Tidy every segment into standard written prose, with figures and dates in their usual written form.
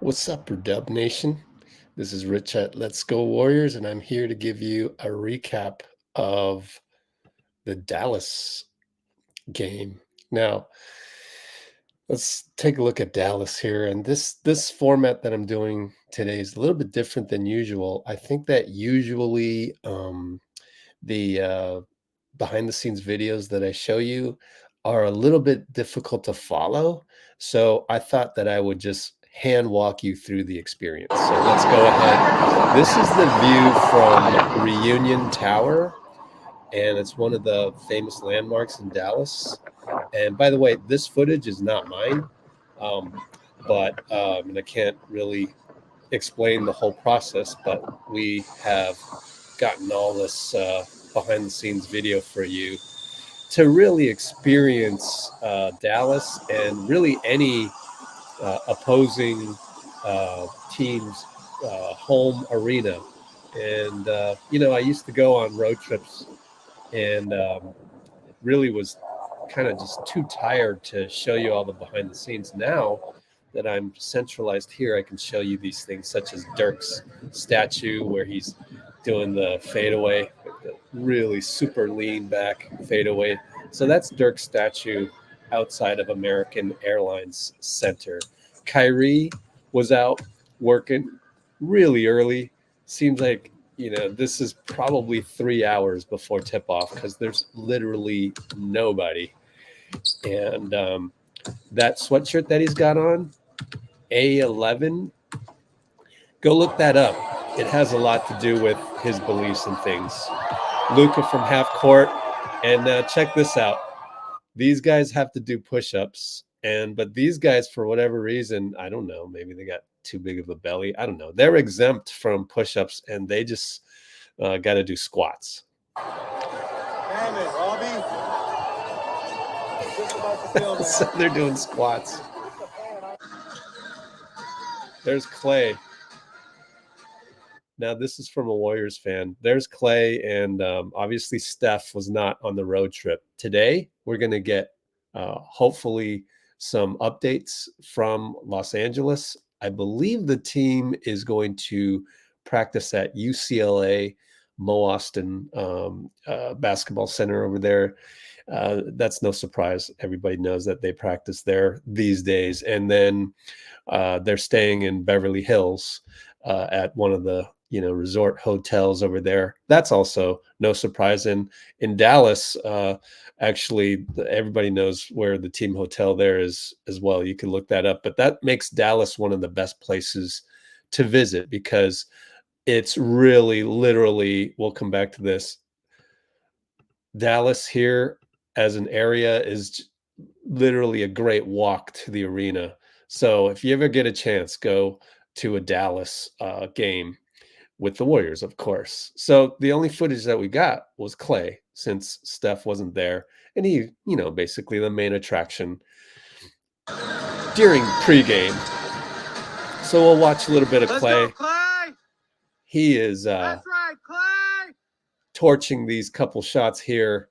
What's up, Dub Nation? This is Rich at Let's Go Warriors, and I'm here to give you a recap of the Dallas game. Now, let's take a look at Dallas here, and this format that I'm doing today is a little bit different than usual. I think that usually the behind the scenes videos that I show you are a little bit difficult to follow. So I thought that I would just hand walk you through the experience. So let's go ahead. This is the view from Reunion Tower, and it's one of the famous landmarks in Dallas. And by the way, this footage is not mine, and I can't really explain the whole process, but we have gotten all this behind the scenes video for you to really experience Dallas and really any opposing team's home arena. And, I used to go on road trips and really was kind of just too tired to show you all the behind the scenes. Now that I'm centralized here, I can show you these things such as Dirk's statue where he's doing the fadeaway, the really super lean back fadeaway. So that's Dirk's statue outside of American Airlines Center. Kyrie was out working really early. Seems like, this is probably 3 hours before tip off because there's literally nobody. And that sweatshirt that he's got on, A11, go look that up. It has a lot to do with his beliefs and things. Luka from half court. And check this out. These guys have to do push-ups. But these guys, for whatever reason, I don't know, maybe they got too big of a belly. I don't know. They're exempt from push-ups, and they just got to do squats. Damn it, Robbie. So they're doing squats. There's Clay. Now, this is from a Warriors fan. There's Clay, and obviously Steph was not on the road trip. Today, we're going to get, hopefully, some updates from Los Angeles. I believe the team is going to practice at UCLA Mo Austin basketball center over there. That's no surprise. Everybody knows that they practice there these days. And then they're staying in Beverly Hills at one of the resort hotels over there. That's also no surprise. And in Dallas, actually, everybody knows where the team hotel there is as well. You can look that up. But that makes Dallas one of the best places to visit because it's really, literally, we'll come back to this. Dallas here as an area is literally a great walk to the arena. So if you ever get a chance, go to a Dallas game with the Warriors, of course. So the only footage that we got was Clay, since Steph wasn't there. And he, basically the main attraction during pregame. So we'll watch a little bit of Clay. Let's go, Clay. He is That's right, Clay. torching these couple shots here.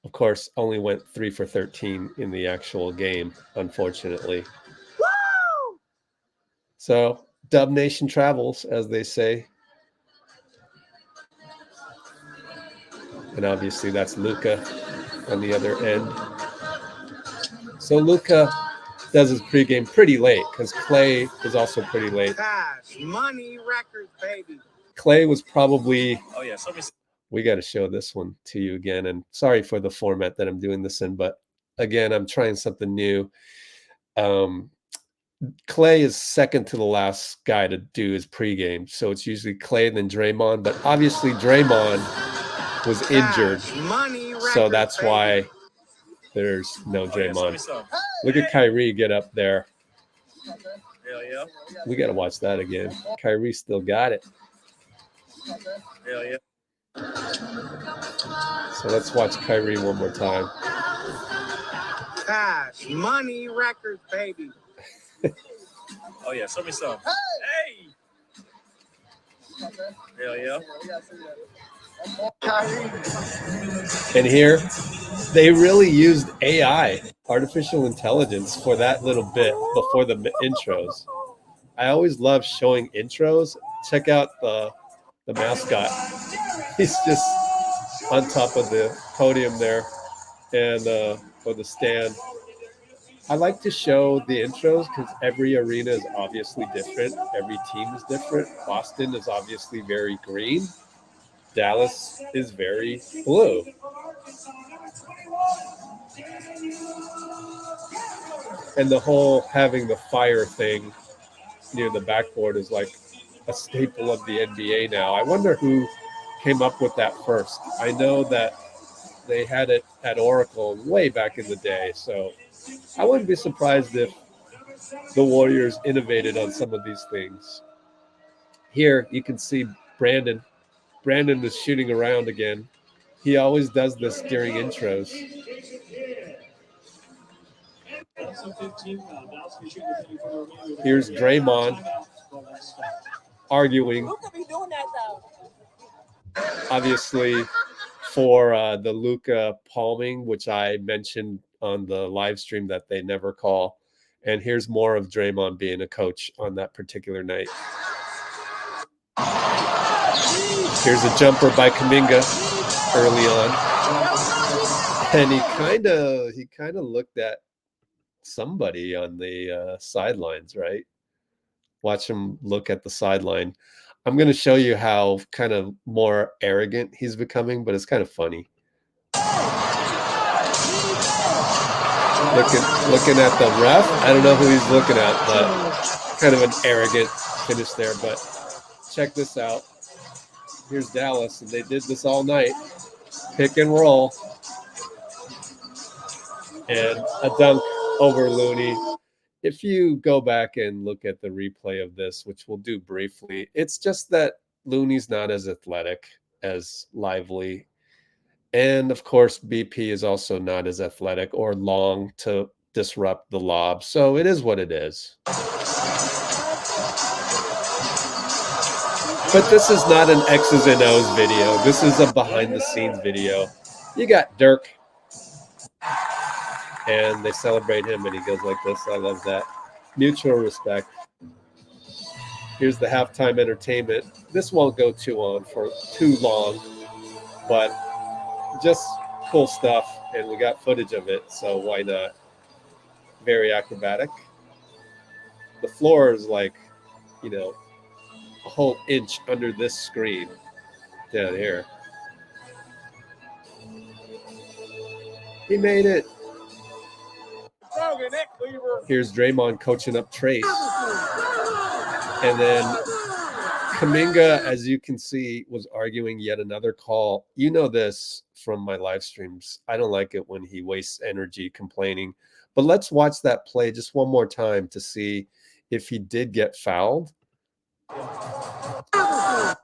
Of course, only went 3 for 13 in the actual game, unfortunately. Woo! So Dub Nation travels, as they say. And obviously that's Luka on the other end. So Luka does his pregame pretty late because Clay is also pretty late. Cash, money, records, baby. Clay was probably... Oh, yeah. We got to show this one to you again. And sorry for the format that I'm doing this in, but again, I'm trying something new. Clay is second to the last guy to do his pregame. So it's usually Clay and then Draymond. But obviously Draymond was injured. So that's why there's no Draymond. Look at Kyrie get up there. Hell yeah. We got to watch that again. Kyrie still got it. Hell yeah. So let's watch Kyrie one more time. Cash, money, records, baby. Oh, yeah. Show me some. Hey! Hell yeah. And here, they really used AI, artificial intelligence, for that little bit before the intros. I always love showing intros. Check out the mascot. He's just on top of the podium there, and or the stand. I like to show the intros because every arena is obviously different. Every team is different. Boston is obviously very green. Dallas is very blue. And the whole having the fire thing near the backboard is like a staple of the NBA now. I wonder who came up with that first. I know that they had it at Oracle way back in the day, so I wouldn't be surprised if the Warriors innovated on some of these things. Here you can see Brandon. Brandon is shooting around again. He always does this during intros. Here's Draymond arguing. Luka be doing that though. Obviously, for the Luka palming, which I mentioned on the live stream that they never call. And here's more of Draymond being a coach on that particular night. Here's a jumper by Kuminga early on. And he kind of looked at somebody on the sidelines, right? Watch him look at the sideline. I'm going to show you how kind of more arrogant he's becoming, but it's kind of funny. Looking at the ref. I don't know who he's looking at, but kind of an arrogant finish there. But check this out. Here's Dallas, and they did this all night. Pick and roll. And a dunk over Looney. If you go back and look at the replay of this, which we'll do briefly, it's just that Looney's not as athletic, as lively. And of course, BP is also not as athletic or long to disrupt the lob. So it is what it is. But this is not an X's and O's video. This is a behind the scenes video. You got Dirk. And they celebrate him and he goes like this. I love that. Mutual respect. Here's the halftime entertainment. This won't go too long, but just cool stuff, and we got footage of it, so why not? Very acrobatic. The floor is like, a whole inch under this screen down here. He made it. Here's Draymond coaching up Trayce. And then Kuminga, as you can see, was arguing yet another call. You know this from my live streams. I don't like it when he wastes energy complaining. But let's watch that play just one more time to see if he did get fouled.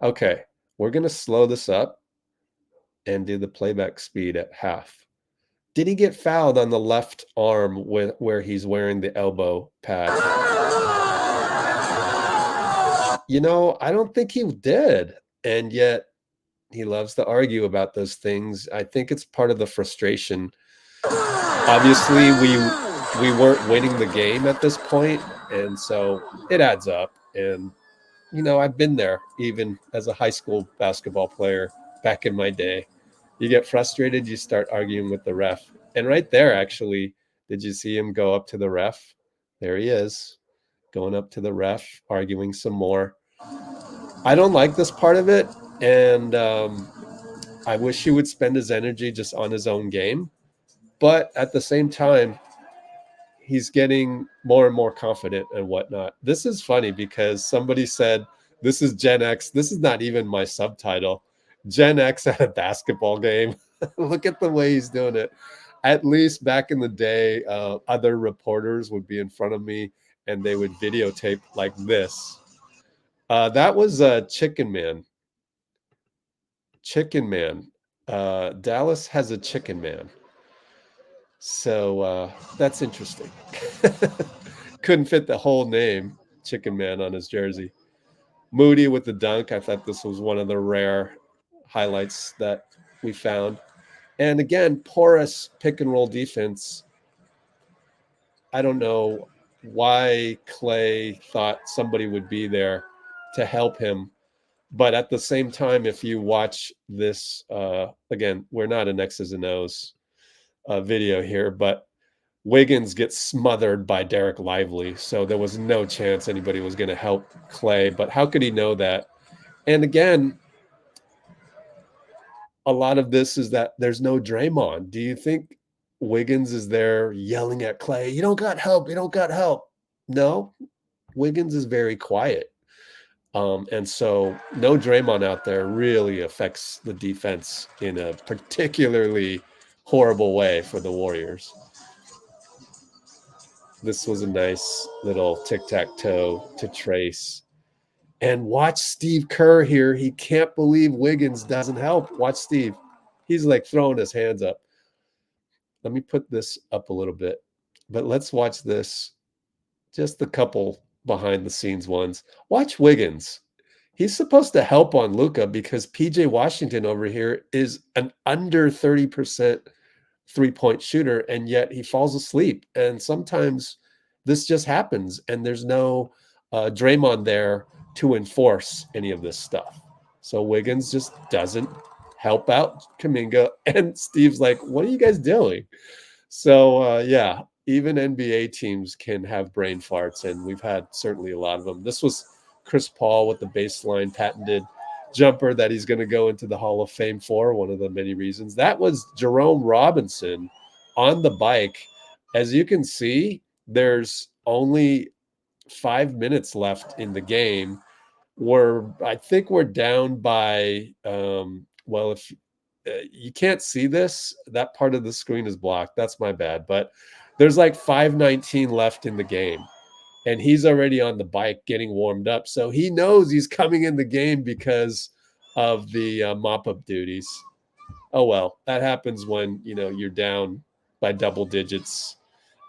Okay, we're going to slow this up and do the playback speed at half. Did he get fouled on the left arm where he's wearing the elbow pad? I don't think he did. And yet he loves to argue about those things. I think it's part of the frustration. Obviously, we weren't winning the game at this point, and so it adds up. And, I've been there even as a high school basketball player back in my day. You get frustrated, you start arguing with the ref. And right there, actually, did you see him go up to the ref? There he is, going up to the ref, arguing some more. I don't like this part of it, and I wish he would spend his energy just on his own game. But at the same time, he's getting more and more confident and whatnot. This is funny because somebody said, this is Gen X. This is not even my subtitle. Gen X at a basketball game. Look at the way he's doing it. At least back in the day, other reporters would be in front of me and they would videotape like this. That was Chicken Man. Chicken Man. Dallas has a Chicken Man. So that's interesting. Couldn't fit the whole name, Chicken Man, on his jersey. Moody with the dunk. I thought this was one of the rare highlights that we found. And again, porous pick and roll defense. I don't know why Clay thought somebody would be there to help him. But at the same time, if you watch this, again, we're not an X's and O's video here, but Wiggins gets smothered by Derek Lively. So there was no chance anybody was going to help Clay. But how could he know that? And again, a lot of this is that there's no Draymond. Do you think Wiggins is there yelling at Clay, you don't got help, you don't got help? No, Wiggins is very quiet. And so no Draymond out there really affects the defense in a particularly horrible way for the Warriors. This was a nice little tic-tac-toe to Trayce. And watch Steve Kerr here. He can't believe Wiggins doesn't help. Watch Steve. He's like throwing his hands up. Let me put this up a little bit. But let's watch this. Just a couple behind the scenes ones. Watch Wiggins. He's supposed to help on Luka because PJ Washington over here is an under 30% three-point shooter, and yet he falls asleep. And sometimes this just happens, and there's no Draymond there to enforce any of this stuff. So Wiggins just doesn't help out Kuminga, and Steve's like, what are you guys doing? So, yeah, even NBA teams can have brain farts, and we've had certainly a lot of them. This was Chris Paul with the baseline patented jumper that he's going to go into the Hall of Fame for, one of the many reasons. That was Jerome Robinson on the bike. As you can see, there's only 5 minutes left in the game. I think we're down by, well, if you can't see this, that part of the screen is blocked. That's my bad. But there's like 5:19 left in the game. And he's already on the bike getting warmed up. So he knows he's coming in the game because of the mop-up duties. Oh, well, that happens when, you're down by double digits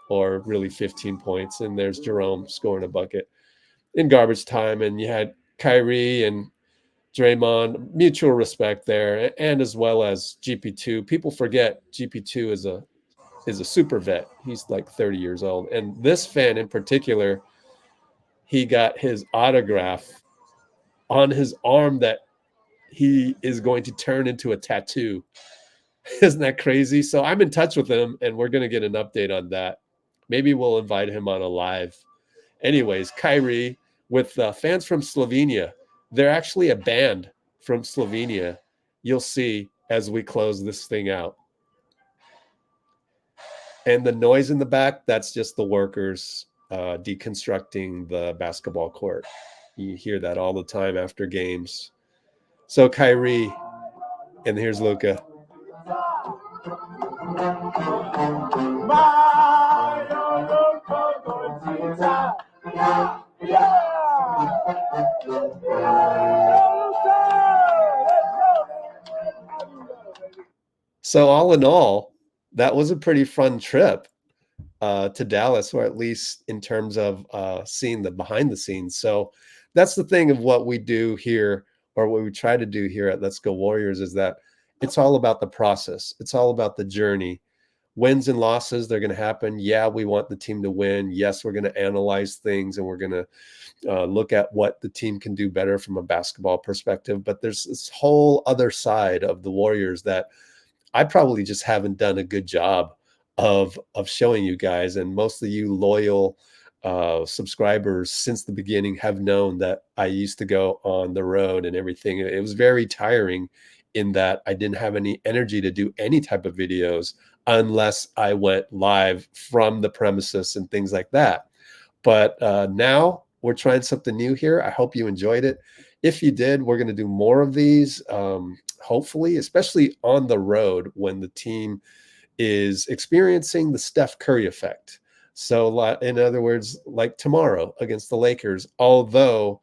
or really 15 points. And there's Jerome scoring a bucket in garbage time. And you had Kyrie and Draymond, mutual respect there, and as well as GP2. People forget GP2 is a super vet. He's like 30 years old. And this fan in particular, he got his autograph on his arm that he is going to turn into a tattoo. Isn't that crazy? So I'm in touch with him, and we're going to get an update on that. Maybe we'll invite him on a live. Anyways, Kyrie with fans from Slovenia. They're actually a band from Slovenia. You'll see as we close this thing out. And the noise in the back, that's just the workers deconstructing the basketball court. You hear that all the time after games. So Kyrie, and here's Luka. So all in all, that was a pretty fun trip to Dallas, or at least in terms of seeing the behind the scenes. So that's the thing of what we do here, or what we try to do here at Let's Go Warriors, is that it's all about the process. It's all about the journey. Wins and losses, they're going to happen. Yeah, we want the team to win. Yes, we're going to analyze things, and we're going to look at what the team can do better from a basketball perspective. But there's this whole other side of the Warriors that I probably just haven't done a good job of showing you guys. And most of you loyal subscribers since the beginning have known that I used to go on the road and everything. It was very tiring in that I didn't have any energy to do any type of videos unless I went live from the premises and things like that. But now we're trying something new here. I hope you enjoyed it. If you did, we're going to do more of these, hopefully, especially on the road when the team is experiencing the Steph Curry effect. So in other words, like tomorrow against the Lakers, although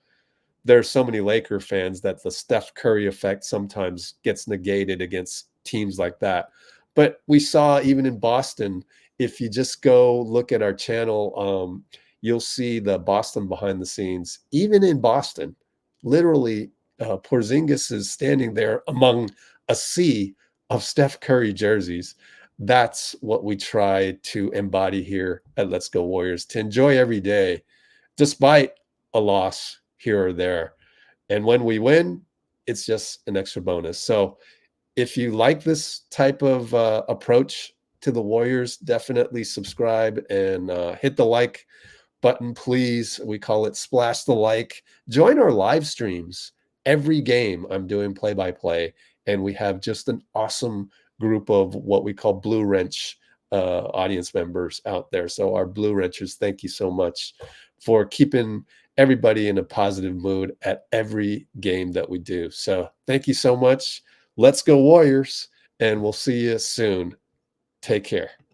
there's so many Laker fans that the Steph Curry effect sometimes gets negated against teams like that. But we saw even in Boston, if you just go look at our channel, you'll see the Boston behind the scenes. Even in Boston, literally, Porzingis is standing there among a sea of Steph Curry jerseys. that's what we try to embody here at Let's Go Warriors, to enjoy every day, despite a loss here or there. And when we win, it's just an extra bonus. So if you like this type of approach to the Warriors, definitely subscribe and hit the like button, please. We call it splash the like. Join our live streams. Every game I'm doing play-by-play, and we have just an awesome group of what we call Blue Wrench audience members out there. So our Blue Wrenchers, thank you so much for keeping everybody in a positive mood at every game that we do. So thank you so much. Let's go Warriors, and we'll see you soon. Take care.